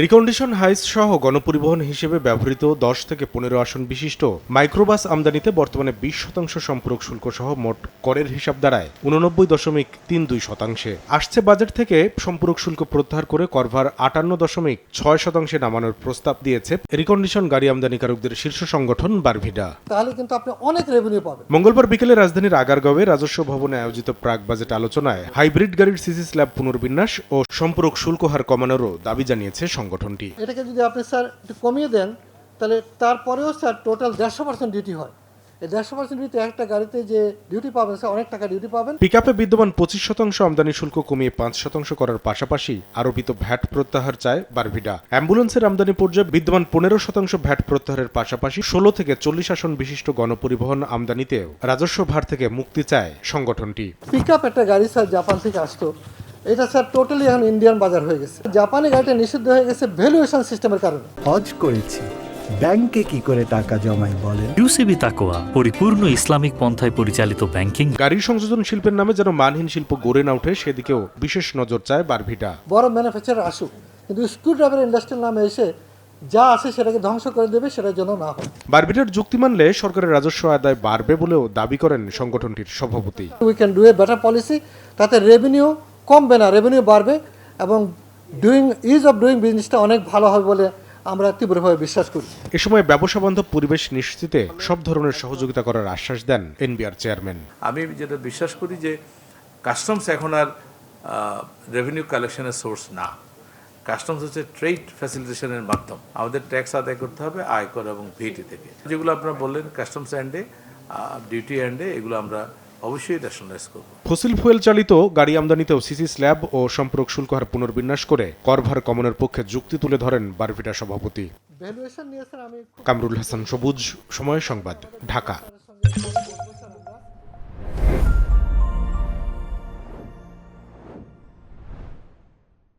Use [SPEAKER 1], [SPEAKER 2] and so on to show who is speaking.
[SPEAKER 1] Recondition হাইস সহ গণপরিবহন হিসেবে ব্যবহৃত 10 থেকে 15 আসন বিশিষ্ট মাইক্রোবাস আমদানিতে বর্তমানে 20% সম্পূরক শুল্ক সহ মোট করের হিসাব দাঁড়ায় 89.32%। আসছে বাজেট থেকে সম্পূরক শুল্ক প্রত্যাহার করে করভার 58.6% নামানোর প্রস্তাব দিয়েছে রিকন্ডিশন গাড়ি আমদানিকারকদের শীর্ষ সংগঠন বারভিডা।
[SPEAKER 2] তাহলে কিন্তু আপনি অনেক রেভিনিউ পাবেন।
[SPEAKER 1] মঙ্গলবার বিকেলে রাজধানীর আগারগাঁওয়ে রাজস্ব ভবনে আয়োজিত প্রাক বাজেট আলোচনায় হাইব্রিড গাড়ির সিসি স্ল্যাব পুনর্বিন্যাস ও সম্পূরক শুল্ক হার কমানোরও দাবি জানিয়েছে সংগঠনটি।
[SPEAKER 2] এটাকে যদি আপনি স্যার একটু কমিয়ে দেন তাহলে তারপরেও স্যার টোটাল 150% ডিউটি হয়। এই 150% ডিউটি একটা গাড়িতে যে ডিউটি পাবেন স্যার অনেক টাকা ডিউটি পাবেন।
[SPEAKER 1] পিকআপে বিদ্যমান 25% আমদানি শুল্ক কমিয়ে 5% করার পাশাপাশি আরোপিত ভ্যাট প্রত্যাহার চায় বারভিডা। অ্যাম্বুলেন্সের আমদানি পর্যায়ে বিদ্যমান 15% ভ্যাট প্রত্যাহারের পাশাপাশি 16 থেকে 40 আসন বিশিষ্ট গণপরিবহন আমদানিতেও রাজস্ব ভার থেকে মুক্তি চায় সংগঠনটি।
[SPEAKER 2] পিকআপ একটা গাড়ি স্যার জাপান থেকে আসতো, এটা স্যার টোটালি এখন ইন্ডিয়ান বাজার হয়ে গেছে। জাপানি গাড়িটা নিষিদ্ধ হয়ে গেছে ভ্যালুয়েশন সিস্টেমের কারণে।
[SPEAKER 3] হজ করেছি, ব্যাংকে কি করে টাকা জমাই বলেন?
[SPEAKER 4] ইউসিবি তাকোয়া পরিপূর্ণ ইসলামিক পন্থায় পরিচালিত ব্যাংকিং।
[SPEAKER 1] গাড়ি সংযোজন শিল্পের নামে যেন মানহীন শিল্প গড়ে না ওঠে সেদিকেও বিশেষ নজর চায় বারভিডা।
[SPEAKER 2] বড় ম্যানুফ্যাকচারার আসুক, কিন্তু স্ক্রু ড্রাইভার ইন্ডাস্ট্রির নামে এসে যা আছে সেটাকে ধ্বংস করে দেবে, সেটার জন্য না হয়।
[SPEAKER 1] বারভিডার যুক্তি মানলে সরকারের রাজস্ব আদায় বাড়বে বলেও দাবি করেন সংগঠনটির সভাপতি।
[SPEAKER 2] We can do a better policy, তাতে রেভিনিউ কমবে না, রেভিনিউ বাড়বে এবং ইজ অফ ডুইং বিজনেসটা অনেক ভালো হবে বলে আমরা তীব্রভাবে বিশ্বাস করি।
[SPEAKER 1] এ সময় ব্যবসা বান্ধব পরিবেশ নিশ্চিতে সব ধরনের সহযোগিতা করার আশ্বাস দেন এনবিআর চেয়ারম্যান।
[SPEAKER 5] আমি যেটা বিশ্বাস করি যে কাস্টমস এখন আর রেভিনিউ কালেকশনের সোর্স না। কাস্টমস হচ্ছে ট্রেড ফ্যাসিলিটেশনের মাধ্যম। আমাদের ট্যাক্স আদায় করতে হবে আয়কর এবং ভিটি থেকে। যেগুলো আপনারা বললেন কাস্টমস অ্যান্ডে, ডিউটি অ্যান্ডে, এগুলো আমরা অবশ্যই রেশনালাইজ করব।
[SPEAKER 1] ফসিল ফুয়েল চালিত গাড়ি আমদানিতেও সিসি স্ল্যাব ও সম্পূরক শুল্ক হার পুনর্বিন্যাস করে করভার কমানোর পক্ষে যুক্তি তুলে ধরেন বারভিডা সভাপতি
[SPEAKER 2] ভ্যালুয়েশন নিয়ে স্যার আমি
[SPEAKER 1] কামরুল হাসান সবুজ, সময় সংবাদ, ঢাকা।